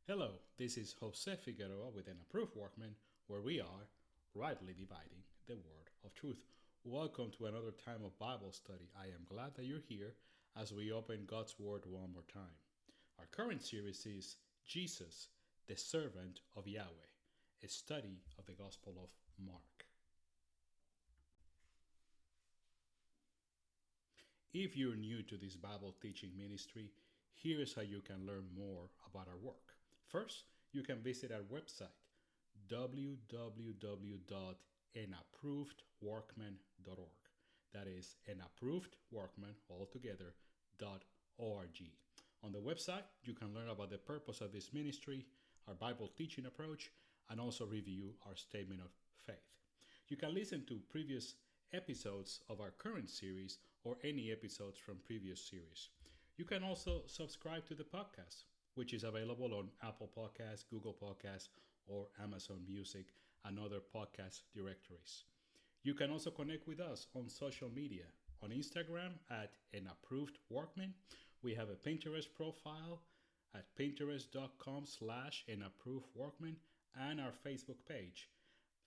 Hello, this is Jose Figueroa with an approved workman, where we are rightly dividing the word of truth. Welcome to another time of Bible study. I am glad that you're here as we open God's word one more time. Our current series is Jesus, the Servant of Yahweh, a study of the Gospel of Mark. If you're new to this Bible teaching ministry, here's how you can learn more about our work. First, you can visit our website, www.anapprovedworkman.org. That is anapprovedworkman altogether.org. On the website, you can learn about the purpose of this ministry, our Bible teaching approach, and also review our statement of faith. You can listen to previous episodes of our current series or any episodes from previous series. You can also subscribe to the podcast, which is available on Apple Podcasts, Google Podcasts, or Amazon Music and other podcast directories. You can also connect with us on social media. On Instagram at an approved workman. We have a Pinterest profile at pinterest.com/an approved workman and our Facebook page,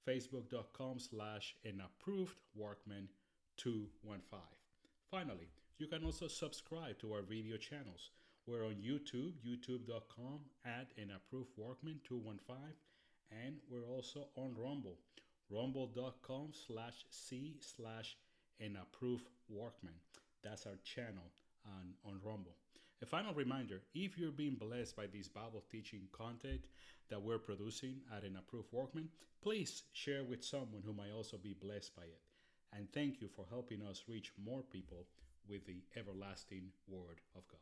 facebook.com/an approved workman 215. Finally, you can also subscribe to our video channels. We're on YouTube, youtube.com/an approved workman 215, and we're also on Rumble, rumble.com/c/an approved workman. That's our channel on Rumble. A final reminder, if you're being blessed by this Bible teaching content that we're producing at An Approved Workman, please share with someone who might also be blessed by it. And thank you for helping us reach more people with the everlasting Word of God.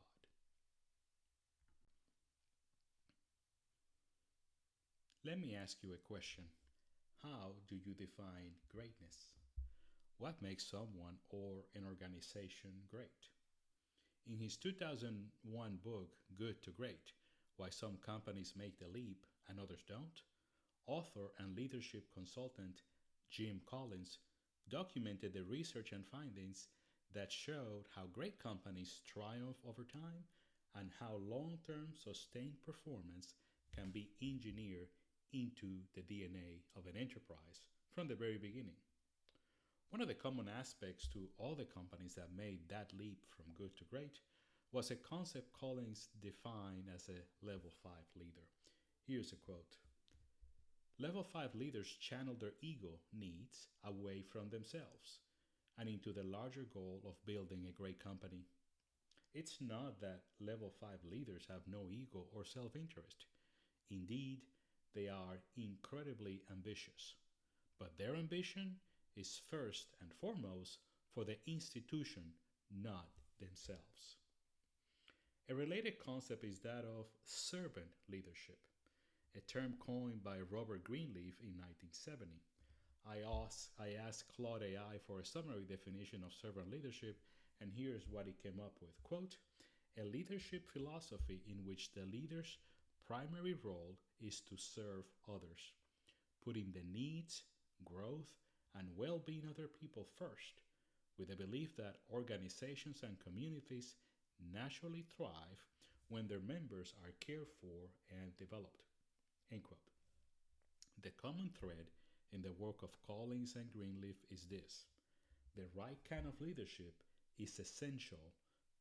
Let me ask you a question. How do you define greatness? What makes someone or an organization great? In his 2001 book, Good to Great, Why Some Companies Make the Leap and Others Don't, author and leadership consultant Jim Collins documented the research and findings that showed how great companies triumph over time and how long-term sustained performance can be engineered into the DNA of an enterprise from the very beginning. One of the common aspects to all the companies that made that leap from good to great was a concept Collins defined as a level 5 leader. Here's a quote. Level 5 leaders channel their ego needs away from themselves and into the larger goal of building a great company. It's not that level 5 leaders have no ego or self-interest. Indeed, they are incredibly ambitious. But their ambition is first and foremost for the institution, not themselves. A related concept is that of servant leadership, a term coined by Robert Greenleaf in 1970. I asked Claude AI for a summary definition of servant leadership, and here's what it came up with. Quote, a leadership philosophy in which the leader's primary role is to serve others, putting the needs, growth, and well-being of other people first, with the belief that organizations and communities naturally thrive when their members are cared for and developed. End quote. The common thread in the work of Collins and Greenleaf is this: the right kind of leadership is essential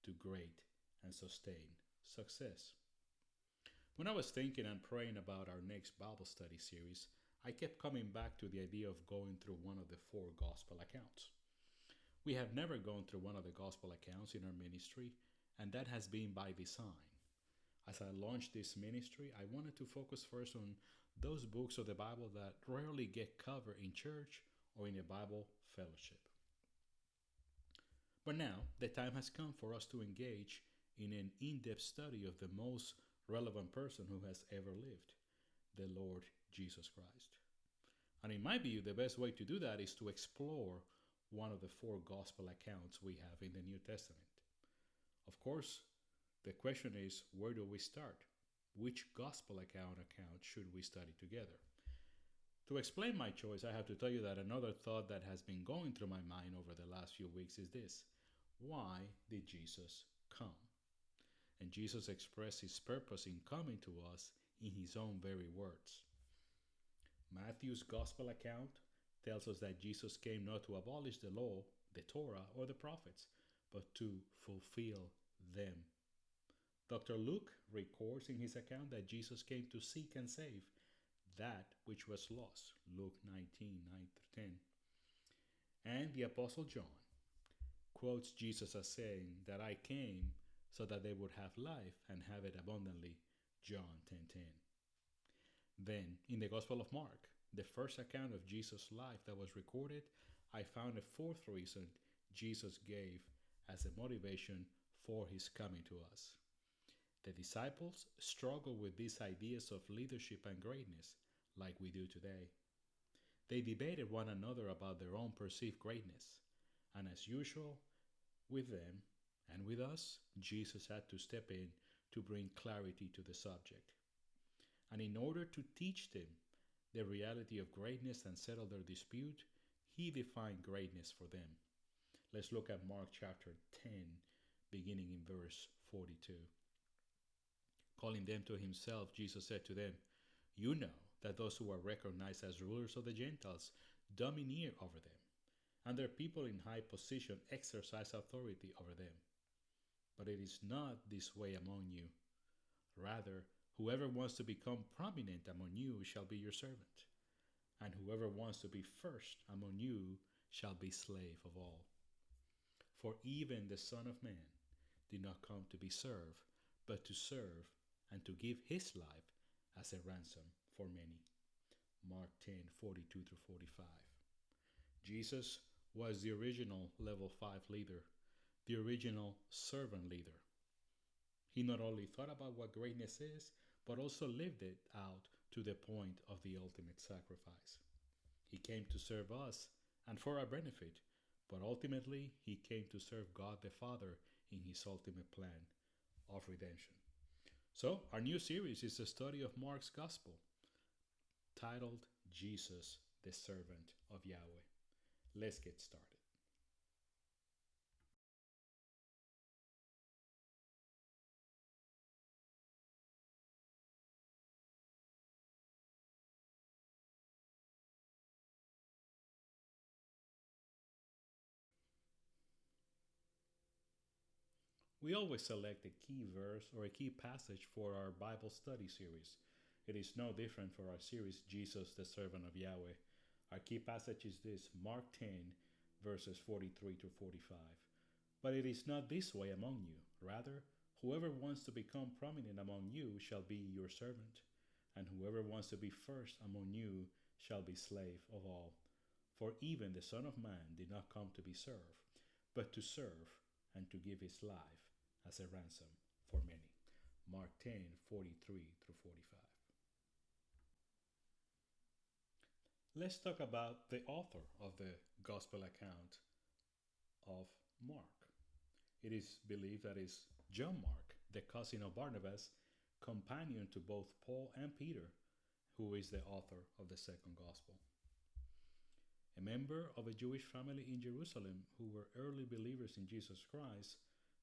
to great and sustained success. When I was thinking and praying about our next Bible study series, I kept coming back to the idea of going through one of the 4 gospel accounts. We have never gone through one of the gospel accounts in our ministry, and that has been by design. As I launched this ministry, I wanted to focus first on those books of the Bible that rarely get covered in church or in a Bible fellowship. But now, the time has come for us to engage in an in-depth study of the most relevant person who has ever lived, the Lord Jesus Christ. And in my view, the best way to do that is to explore one of the 4 gospel accounts we have in the New Testament. Of course, the question is, where do we start? Which gospel account should we study together? To explain my choice, I have to tell you that another thought that has been going through my mind over the last few weeks is this: why did Jesus come? And Jesus expressed his purpose in coming to us in his own very words. Matthew's gospel account tells us that Jesus came not to abolish the law, the Torah, or the prophets, but to fulfill them. Dr. Luke records in his account that Jesus came to seek and save that which was lost. Luke 19:9-10. And the Apostle John quotes Jesus as saying that I came so that they would have life and have it abundantly. John 10:10. Then, in the Gospel of Mark, the first account of Jesus' life that was recorded, I found a fourth reason Jesus gave as a motivation for his coming to us. The disciples struggled with these ideas of leadership and greatness like we do today. They debated one another about their own perceived greatness, and as usual, with them and with us, Jesus had to step in to bring clarity to the subject. And in order to teach them the reality of greatness and settle their dispute, he defined greatness for them. Let's look at Mark chapter 10, beginning in verse 42. Calling them to himself, Jesus said to them, You know that those who are recognized as rulers of the Gentiles domineer over them, and their people in high position exercise authority over them. But it is not this way among you. Rather, whoever wants to become prominent among you shall be your servant, and whoever wants to be first among you shall be slave of all. For even the Son of Man did not come to be served, but to serve and to give his life as a ransom for many. Mark 10:42-45. Jesus was the original level 5 leader, the original servant leader. He not only thought about what greatness is, but also lived it out to the point of the ultimate sacrifice. He came to serve us and for our benefit, but ultimately he came to serve God the Father in his ultimate plan of redemption. So, our new series is a study of Mark's Gospel, titled Jesus, the Servant of Yahweh. Let's get started. We always select a key verse or a key passage for our Bible study series. It is no different for our series, Jesus, the Servant of Yahweh. Our key passage is this, Mark 10, verses 43-45. But it is not this way among you. Rather, whoever wants to become prominent among you shall be your servant, and whoever wants to be first among you shall be slave of all. For even the Son of Man did not come to be served, but to serve and to give his life as a ransom for many. Mark 10:43-45. Let's talk about the author of the gospel account of Mark. It is believed that is John Mark, the cousin of Barnabas, companion to both Paul and Peter, who is the author of the second gospel. A member of a Jewish family in Jerusalem who were early believers in Jesus Christ,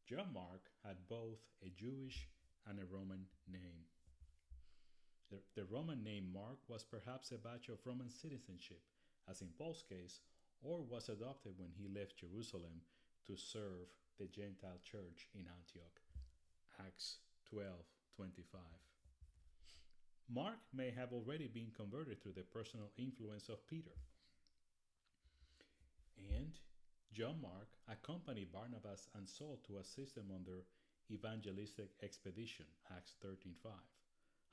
John Mark had both a Jewish and a Roman name. The Roman name Mark was perhaps a badge of Roman citizenship, as in Paul's case, or was adopted when he left Jerusalem to serve the Gentile church in Antioch. Acts 12:25. Mark may have already been converted through the personal influence of Peter. And John Mark accompanied Barnabas and Saul to assist them on their evangelistic expedition, Acts 13:5.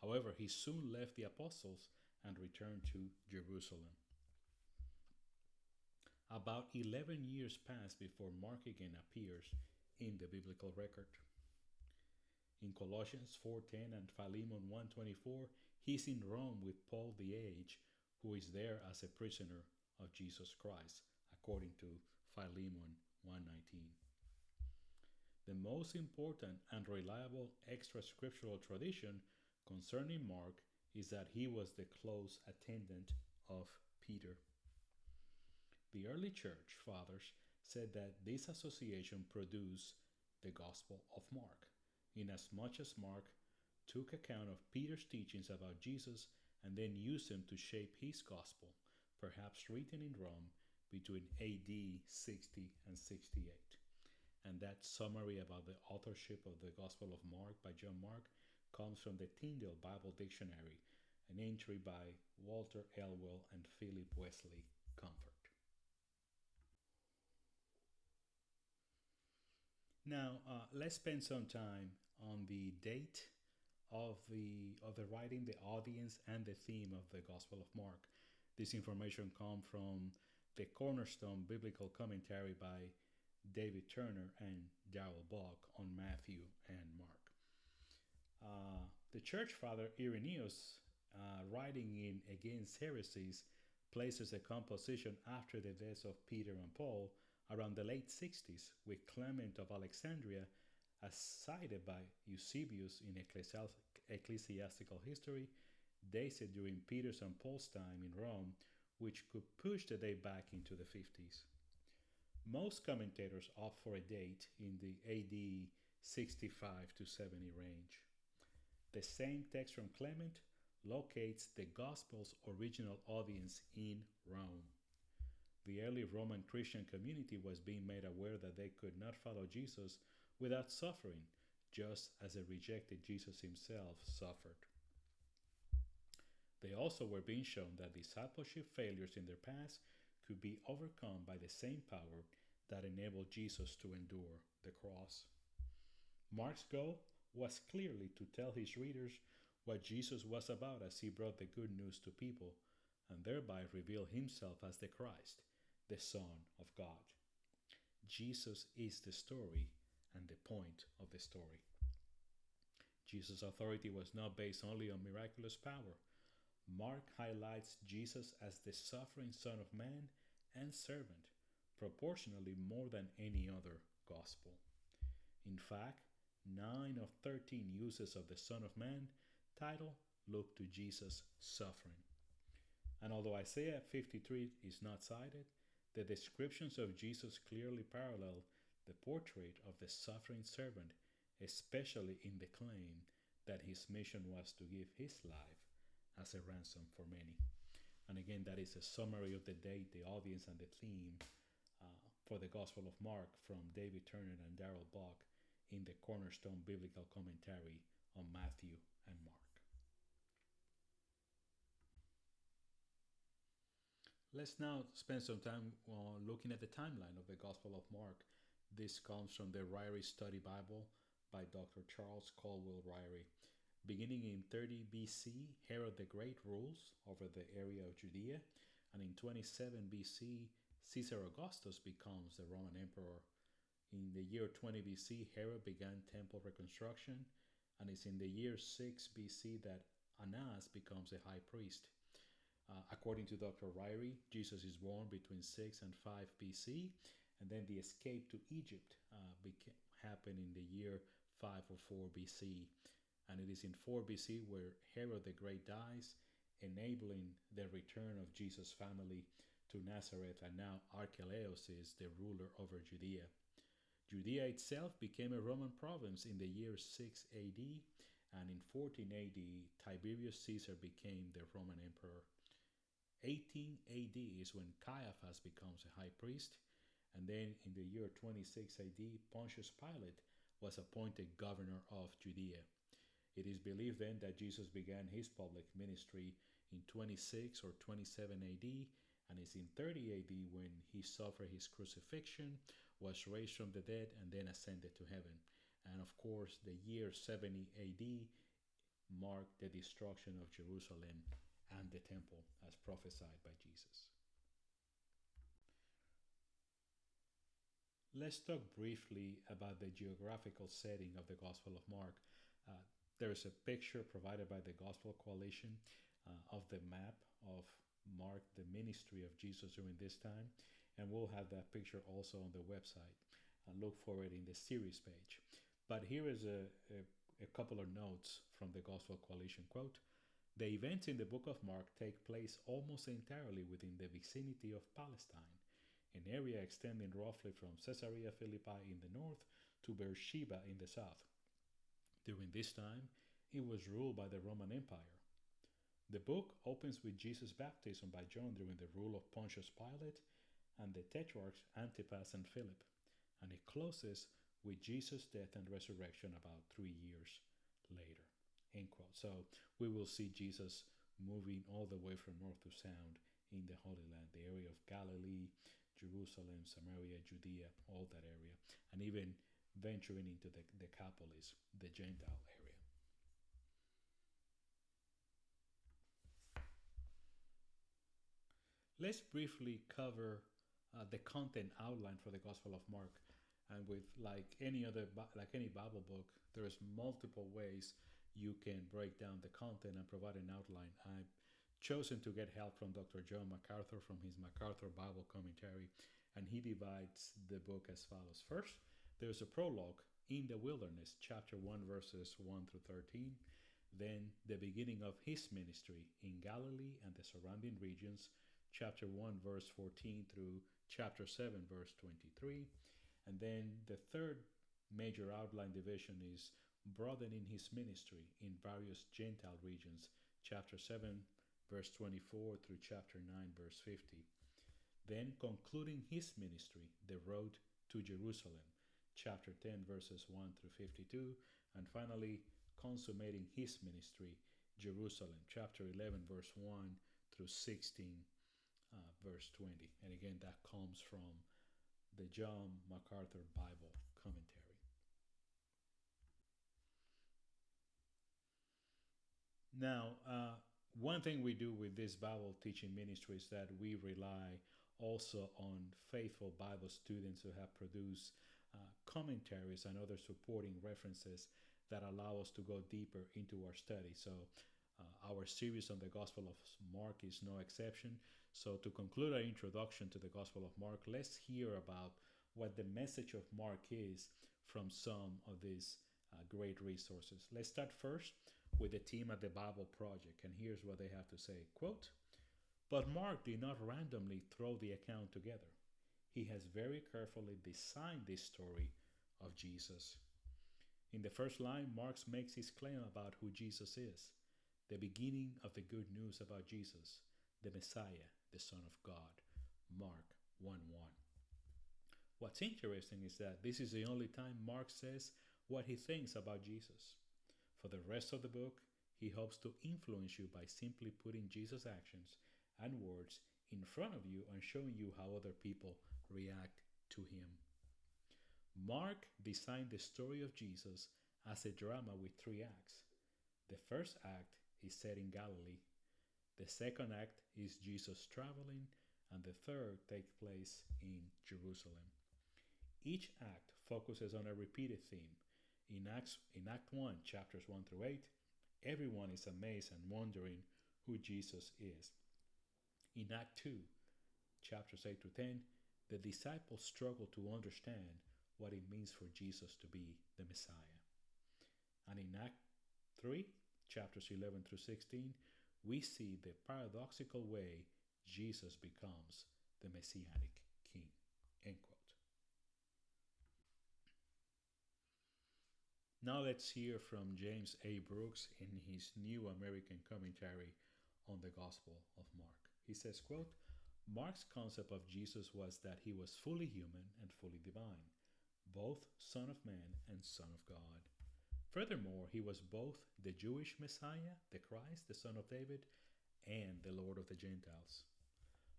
However, he soon left the apostles and returned to Jerusalem. About 11 years passed before Mark again appears in the biblical record. In Colossians 4:10 and Philemon 1:24, he's in Rome with Paul the Age, who is there as a prisoner of Jesus Christ, according to Philemon 1:19. The most important and reliable extra scriptural tradition concerning Mark is that he was the close attendant of Peter. The early church fathers said that this association produced the Gospel of Mark, inasmuch as Mark took account of Peter's teachings about Jesus and then used them to shape his gospel, perhaps written in Rome between AD 60 and 68. And that summary about the authorship of the Gospel of Mark by John Mark comes from the Tyndale Bible Dictionary, an entry by Walter Elwell and Philip Wesley Comfort. Now, let's spend some time on the date of the writing, the audience, and the theme of the Gospel of Mark. This information comes from the Cornerstone Biblical Commentary by David Turner and Darrell Buck on Matthew and Mark. The church father Irenaeus, writing in Against Heresies, places the composition after the deaths of Peter and Paul around the late 60s, with Clement of Alexandria, as cited by Eusebius in Ecclesiastical History, dated during Peter's and Paul's time in Rome, which could push the date back into the 50s. Most commentators opt for a date in the AD 65 to 70 range. The same text from Clement locates the Gospel's original audience in Rome. The early Roman Christian community was being made aware that they could not follow Jesus without suffering, just as the rejected Jesus himself suffered. They also were being shown that discipleship failures in their past could be overcome by the same power that enabled Jesus to endure the cross. Mark's goal was clearly to tell his readers what Jesus was about as he brought the good news to people, and thereby reveal himself as the Christ, the Son of God. Jesus is the story and the point of the story. Jesus' authority was not based only on miraculous power. Mark highlights Jesus as the suffering Son of Man and servant, proportionally more than any other gospel. In fact, 9 of 13 uses of the Son of Man title look to Jesus' suffering. And although Isaiah 53 is not cited, the descriptions of Jesus clearly parallel the portrait of the suffering servant, especially in the claim that his mission was to give his life as a ransom for many. And again, that is a summary of the date, the audience, and the theme for the Gospel of Mark from David Turner and Darrell Buck in the Cornerstone Biblical Commentary on Matthew and Mark. Let's now spend some time looking at the timeline of the Gospel of Mark. This comes from the Ryrie Study Bible by Dr. Charles Caldwell Ryrie. Beginning in 30 BC, Herod the Great rules over the area of Judea, and in 27 BC, Caesar Augustus becomes the Roman emperor. In the year 20 BC, Herod began temple reconstruction, and it's in the year 6 BC that Annas becomes a high priest. According to Dr. Ryrie, Jesus is born between 6 and 5 BC, and then the escape to Egypt happened in the year 504 BC. And it is in 4 BC where Herod the Great dies, enabling the return of Jesus' family to Nazareth, and now Archelaus is the ruler over Judea. Judea itself became a Roman province in the year 6 AD, and in 14 AD, Tiberius Caesar became the Roman emperor. 18 AD is when Caiaphas becomes a high priest, and then in the year 26 AD, Pontius Pilate was appointed governor of Judea. It is believed then that Jesus began his public ministry in 26 or 27 AD, and it's in 30 AD when he suffered his crucifixion, was raised from the dead, and then ascended to heaven. And of course, the year 70 AD marked the destruction of Jerusalem and the temple as prophesied by Jesus. Let's talk briefly about the geographical setting of the Gospel of Mark. There is a picture provided by the Gospel Coalition of the map of Mark, the ministry of Jesus during this time, and we'll have that picture also on the website. Look for it in the series page. But here is a couple of notes from the Gospel Coalition. Quote, "The events in the book of Mark take place almost entirely within the vicinity of Palestine, an area extending roughly from Caesarea Philippi in the north to Beersheba in the south. During this time, it was ruled by the Roman Empire. The book opens with Jesus' baptism by John during the rule of Pontius Pilate and the tetrarchs Antipas and Philip, and it closes with Jesus' death and resurrection about 3 years later. End quote. So we will see Jesus moving all the way from north to south in the Holy Land, the area of Galilee, Jerusalem, Samaria, Judea, all that area, and even venturing into the Decapolis, the Gentile area. Let's briefly cover the content outline for the Gospel of Mark. And with like any Bible book, there's multiple ways you can break down the content and provide an outline. I've chosen to get help from Dr. John MacArthur from his MacArthur Bible Commentary, and he divides the book as follows. First, there's a prologue, in the wilderness, chapter 1, verses 1 through 13. Then the beginning of his ministry in Galilee and the surrounding regions, chapter 1, verse 14 through chapter 7, verse 23. And then the third major outline division is broadening his ministry in various Gentile regions, chapter 7, verse 24 through chapter 9, verse 50. Then concluding his ministry, the road to Jerusalem, chapter 10, verses 1 through 52. And finally, consummating his ministry, Jerusalem, chapter 11, verse 1 through 16, verse 20. And again, that comes from the John MacArthur Bible Commentary. Now, one thing we do with this Bible teaching ministry is that we rely also on faithful Bible students who have produced commentaries and other supporting references that allow us to go deeper into our study. So our series on the Gospel of Mark is no exception. So to conclude our introduction to the Gospel of Mark, let's hear about what the message of Mark is from some of these great resources. Let's start first with the team at the Bible Project, and here's what they have to say. Quote, "But Mark did not randomly throw the account together. He has very carefully designed this story of Jesus. In the first line, Mark makes his claim about who Jesus is, the beginning of the good news about Jesus, the Messiah, the Son of God. Mark 1:1. What's interesting is that this is the only time Mark says what he thinks about Jesus. For the rest of the book, he hopes to influence you by simply putting Jesus' actions and words in front of you and showing you how other people react to him. Mark designed the story of Jesus as a drama with 3 acts. The first act is set in Galilee. The second act is Jesus traveling, and the third takes place in Jerusalem. Each act focuses on a repeated theme. In Act 1, chapters 1 through 8, everyone is amazed and wondering who Jesus is. In Act 2, chapters 8 to 10, the disciples struggle to understand what it means for Jesus to be the Messiah. And in Act 3, chapters 11 through 16, we see the paradoxical way Jesus becomes the Messianic King." End quote. Now let's hear from James A. Brooks in his New American Commentary on the Gospel of Mark. He says, quote, "Mark's concept of Jesus was that he was fully human and fully divine, both Son of Man and Son of God. Furthermore, he was both the Jewish Messiah, the Christ, the Son of David, and the Lord of the Gentiles.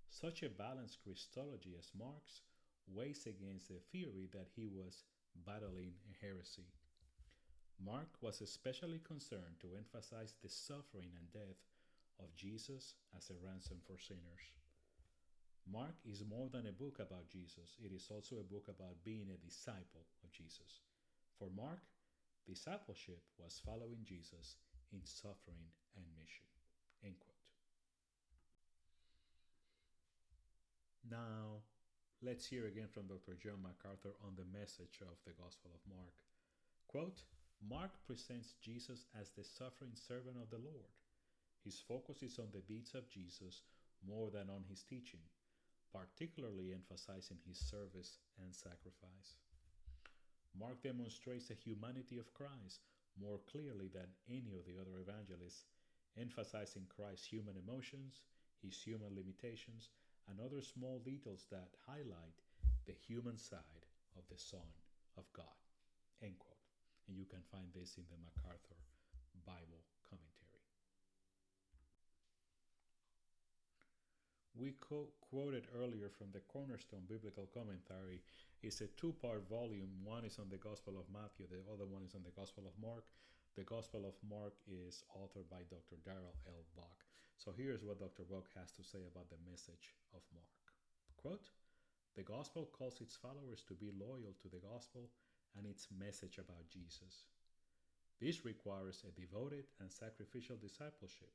Such a balanced Christology as Mark's weighs against the theory that he was battling a heresy. Mark was especially concerned to emphasize the suffering and death of Jesus as a ransom for sinners. Mark is more than a book about Jesus. It is also a book about being a disciple of Jesus. For Mark, discipleship was following Jesus in suffering and mission." End quote. Now, let's hear again from Dr. John MacArthur on the message of the Gospel of Mark. Quote, "Mark presents Jesus as the suffering servant of the Lord. His focus is on the deeds of Jesus more than on his teaching, particularly emphasizing his service and sacrifice. Mark demonstrates the humanity of Christ more clearly than any of the other evangelists, emphasizing Christ's human emotions, his human limitations, and other small details that highlight the human side of the Son of God. End quote. And you can find this in the MacArthur Bible commentary. We quoted earlier from the Cornerstone Biblical Commentary. It's a two-part volume. One is on the Gospel of Matthew, the other one is on the Gospel of Mark. The Gospel of Mark is authored by Dr. Darrell L. Buck. So here's what Dr. Buck has to say about the message of Mark. Quote, "The Gospel calls its followers to be loyal to the Gospel and its message about Jesus. This requires a devoted and sacrificial discipleship,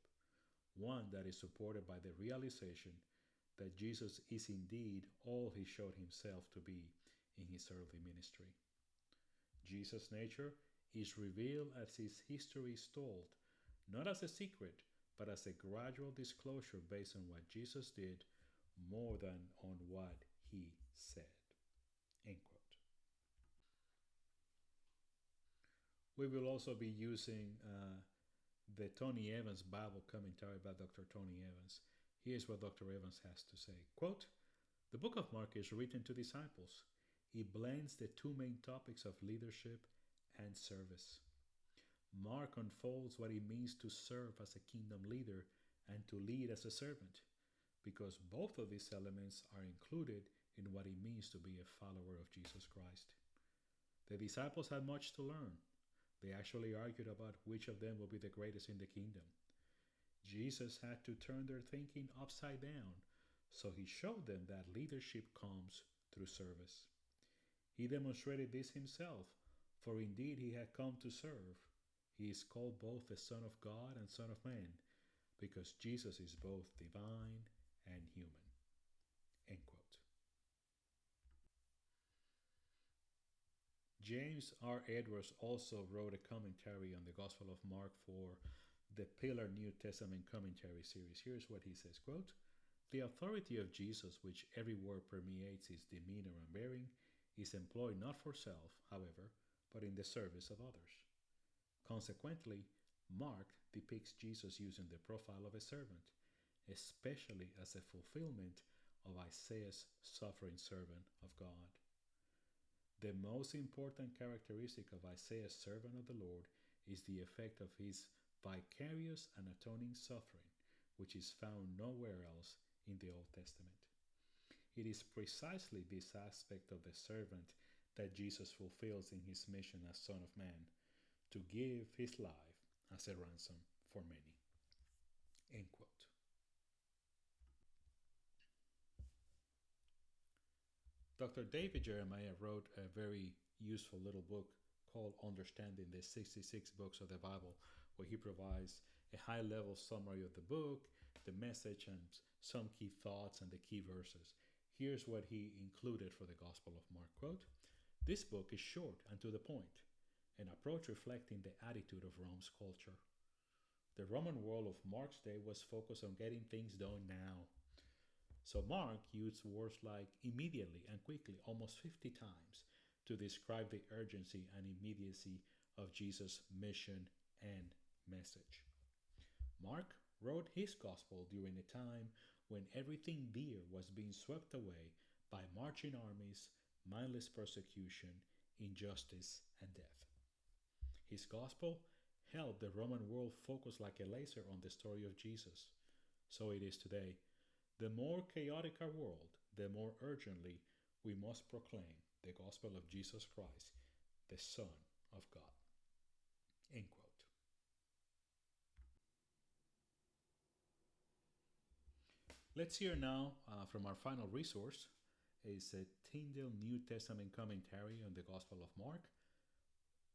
one that is supported by the realization that Jesus is indeed all he showed himself to be in his earthly ministry. Jesus' nature is revealed as his history is told, not as a secret, but as a gradual disclosure based on what Jesus did more than on what he said." End quote. We will also be using the Tony Evans Bible commentary by Dr. Tony Evans. Here's what Dr. Evans has to say. Quote, "The book of Mark is written to disciples. It blends the two main topics of leadership and service. Mark unfolds what it means to serve as a kingdom leader and to lead as a servant, because both of these elements are included in what it means to be a follower of Jesus Christ. The disciples had much to learn. They actually argued about which of them will be the greatest in the kingdom. Jesus had to turn their thinking upside down, so he showed them that leadership comes through service. He demonstrated this himself, for indeed he had come to serve. He is called both the Son of God and Son of Man, because Jesus is both divine and human." End quote. James R. Edwards also wrote a commentary on the Gospel of Mark for the Pillar New Testament Commentary series. Here's what he says, quote, "The authority of Jesus, which every word permeates his demeanor and bearing, is employed not for self, however, but in the service of others. Consequently, Mark depicts Jesus using the profile of a servant, especially as a fulfillment of Isaiah's suffering servant of God. The most important characteristic of Isaiah's servant of the Lord is the effect of his vicarious and atoning suffering, which is found nowhere else in the Old Testament. It is precisely this aspect of the servant that Jesus fulfills in his mission as Son of Man, to give his life as a ransom for many." End quote. Dr. David Jeremiah wrote a very useful little book called Understanding the 66 Books of the Bible, where he provides a high-level summary of the book, the message, and some key thoughts and the key verses. Here's what he included for the Gospel of Mark. Quote, "This book is short and to the point, an approach reflecting the attitude of Rome's culture. The Roman world of Mark's day was focused on getting things done now. So Mark used words like immediately and quickly almost 50 times to describe the urgency and immediacy of Jesus' mission and message. Mark wrote his gospel during a time when everything dear was being swept away by marching armies, mindless persecution, injustice, and death. His gospel helped the Roman world focus like a laser on the story of Jesus. So it is today. The more chaotic our world, the more urgently we must proclaim the gospel of Jesus Christ, the Son of God." End quote. Let's hear now from our final resource. It's a Tyndale New Testament commentary on the Gospel of Mark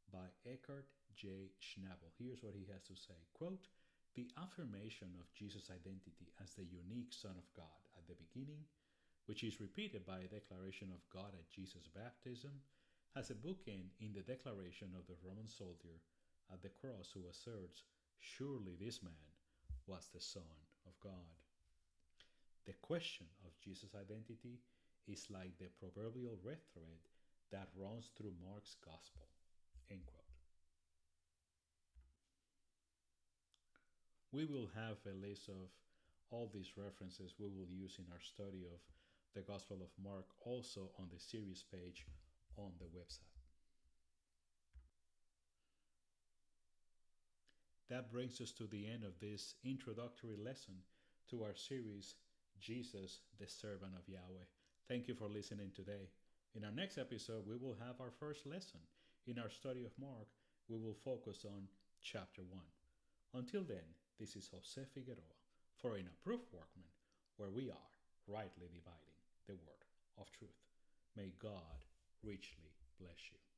by Eckhart J. Schnabel. Here's what he has to say. Quote, "The affirmation of Jesus' identity as the unique Son of God at the beginning, which is repeated by a declaration of God at Jesus' baptism, has a bookend in the declaration of the Roman soldier at the cross who asserts, 'Surely this man was the Son of God.' The question of Jesus' identity is like the proverbial red thread that runs through Mark's gospel." End quote. We will have a list of all these references we will use in our study of the Gospel of Mark also on the series page on the website. That brings us to the end of this introductory lesson to our series, Jesus, the Servant of Yahweh. Thank you for listening today. In our next episode, we will have our first lesson. In our study of Mark, we will focus on chapter 1. Until then, this is Jose Figueroa for an approved workman, where we are rightly dividing the word of truth. May God richly bless you.